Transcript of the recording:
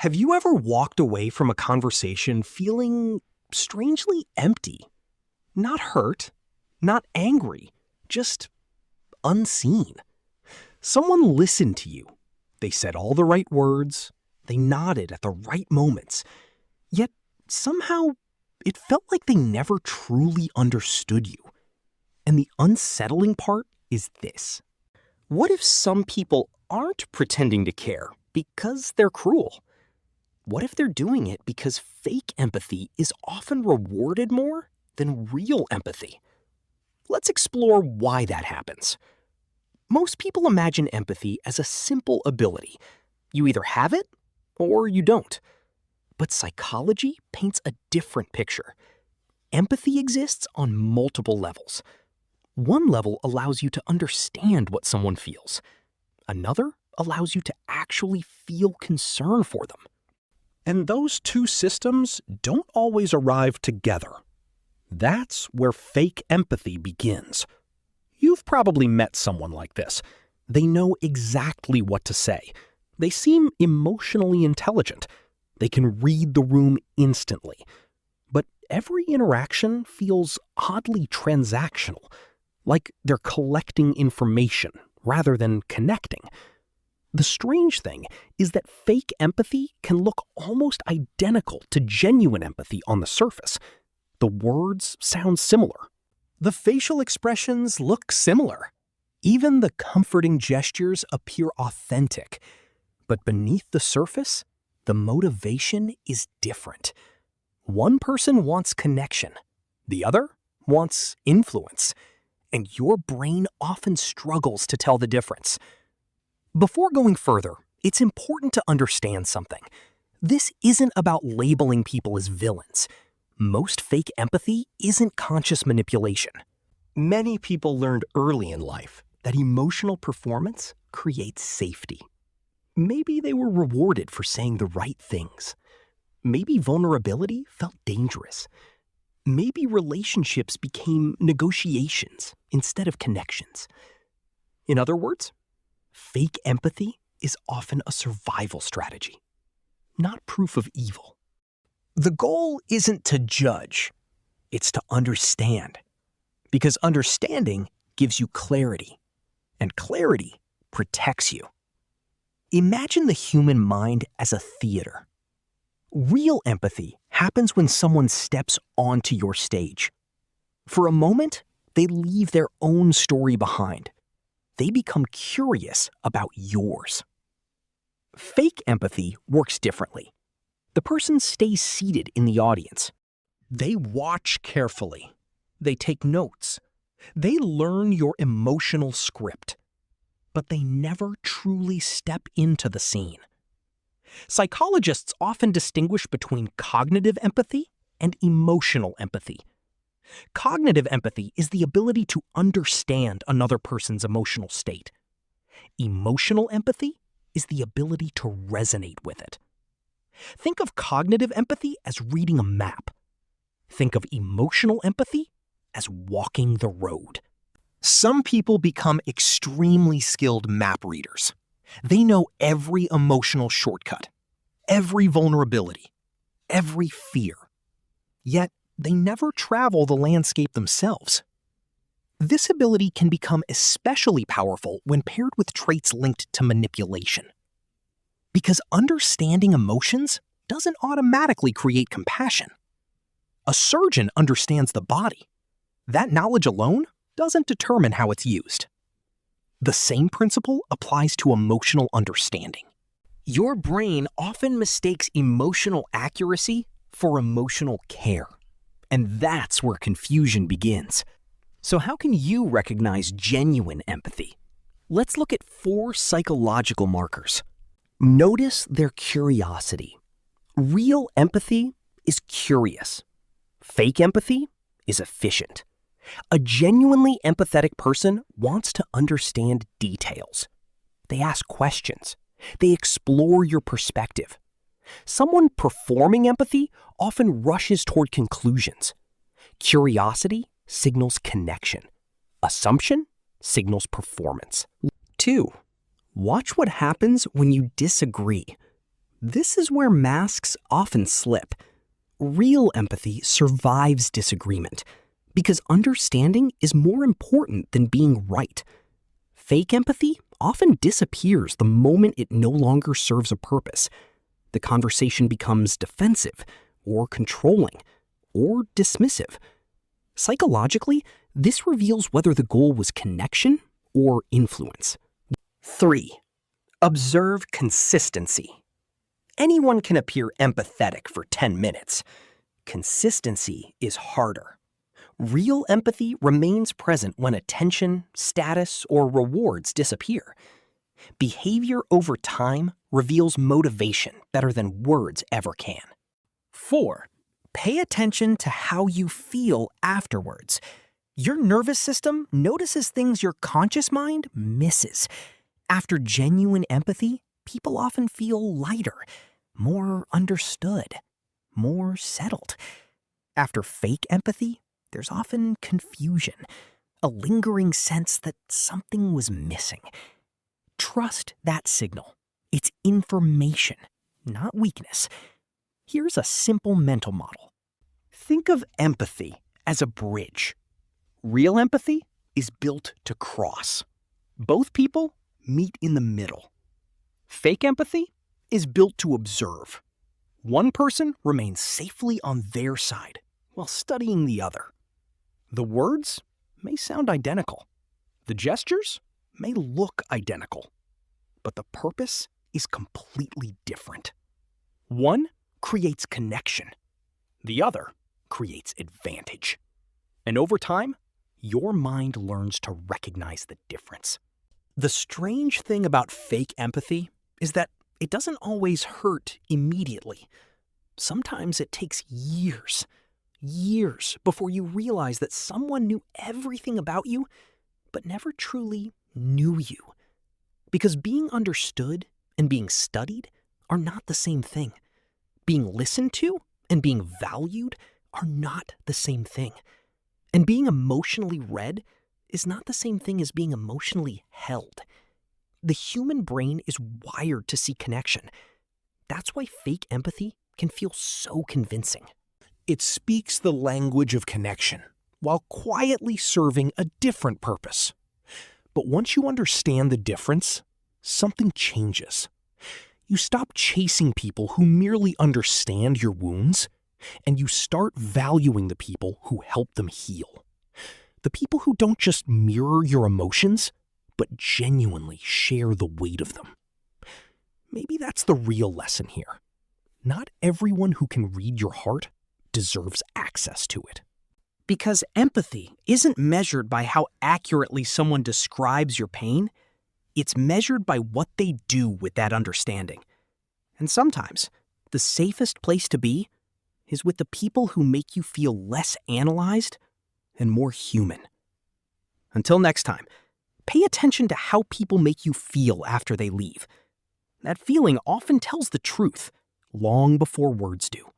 Have you ever walked away from a conversation feeling strangely empty? Not hurt, not angry, just unseen. Someone listened to you. They said all the right words. They nodded at the right moments. Yet somehow it felt like they never truly understood you. And the unsettling part is this. What if some people aren't pretending to care because they're cruel? What if they're doing it because fake empathy is often rewarded more than real empathy? Let's explore why that happens. Most people imagine empathy as a simple ability. You either have it or you don't. But psychology paints a different picture. Empathy exists on multiple levels. One level allows you to understand what someone feels. Another allows you to actually feel concern for them. And those two systems don't always arrive together. That's where fake empathy begins. You've probably met someone like this. They know exactly what to say. They seem emotionally intelligent. They can read the room instantly. But every interaction feels oddly transactional, like they're collecting information rather than connecting. The strange thing is that fake empathy can look almost identical to genuine empathy on the surface. The words sound similar. The facial expressions look similar. Even the comforting gestures appear authentic. But beneath the surface, the motivation is different. One person wants connection. The other wants influence. And your brain often struggles to tell the difference. Before going further, it's important to understand something. This isn't about labeling people as villains. Most fake empathy isn't conscious manipulation. Many people learned early in life that emotional performance creates safety. Maybe they were rewarded for saying the right things. Maybe vulnerability felt dangerous. Maybe relationships became negotiations instead of connections. In other words, fake empathy is often a survival strategy, not proof of evil. The goal isn't to judge, it's to understand. Because understanding gives you clarity, and clarity protects you. Imagine the human mind as a theater. Real empathy happens when someone steps onto your stage. For a moment, they leave their own story behind. They become curious about yours. Fake empathy works differently. The person stays seated in the audience. They watch carefully. They take notes. They learn your emotional script. But they never truly step into the scene. Psychologists often distinguish between cognitive empathy and emotional empathy. Cognitive empathy is the ability to understand another person's emotional state. Emotional empathy is the ability to resonate with it. Think of cognitive empathy as reading a map. Think of emotional empathy as walking the road. Some people become extremely skilled map readers. They know every emotional shortcut, every vulnerability, every fear. Yet, they never travel the landscape themselves. This ability can become especially powerful when paired with traits linked to manipulation. Because understanding emotions doesn't automatically create compassion. A surgeon understands the body. That knowledge alone doesn't determine how it's used. The same principle applies to emotional understanding. Your brain often mistakes emotional accuracy for emotional care. And that's where confusion begins. So how can you recognize genuine empathy? Let's look at 4 psychological markers. Notice their curiosity. Real empathy is curious. Fake empathy is efficient. A genuinely empathetic person wants to understand details. They ask questions. They explore your perspective. Someone performing empathy often rushes toward conclusions. Curiosity signals connection. Assumption signals performance. 2. Watch what happens when you disagree. This is where masks often slip. Real empathy survives disagreement because understanding is more important than being right. Fake empathy often disappears the moment it no longer serves a purpose. The conversation becomes defensive or controlling or dismissive. Psychologically, this reveals whether the goal was connection or influence. 3. Observe consistency. Anyone can appear empathetic for 10 minutes. Consistency is harder. Real empathy remains present when attention, status, or rewards disappear. Behavior over time reveals motivation better than words ever can. 4. Pay attention to how you feel afterwards. Your nervous system notices things your conscious mind misses. After genuine empathy, people often feel lighter, more understood, more settled. After fake empathy, there's often confusion, a lingering sense that something was missing. Trust that signal. It's information, not weakness. Here's a simple mental model. Think of empathy as a bridge. Real empathy is built to cross. Both people meet in the middle. Fake empathy is built to observe. One person remains safely on their side while studying the other. The words may sound identical. The gestures may look identical. But the purpose is completely different. One creates connection. The other creates advantage. And over time, your mind learns to recognize the difference. The strange thing about fake empathy is that it doesn't always hurt immediately. Sometimes it takes years before you realize that someone knew everything about you, but never truly knew you. Because being understood and being studied are not the same thing. Being listened to and being valued are not the same thing. And being emotionally read is not the same thing as being emotionally held. The human brain is wired to seek connection. That's why fake empathy can feel so convincing. It speaks the language of connection while quietly serving a different purpose. But once you understand the difference, something changes. You stop chasing people who merely understand your wounds, and you start valuing the people who help them heal. The people who don't just mirror your emotions, but genuinely share the weight of them. Maybe that's the real lesson here. Not everyone who can read your heart deserves access to it. Because empathy isn't measured by how accurately someone describes your pain, it's measured by what they do with that understanding. And sometimes, the safest place to be is with the people who make you feel less analyzed and more human. Until next time, pay attention to how people make you feel after they leave. That feeling often tells the truth long before words do.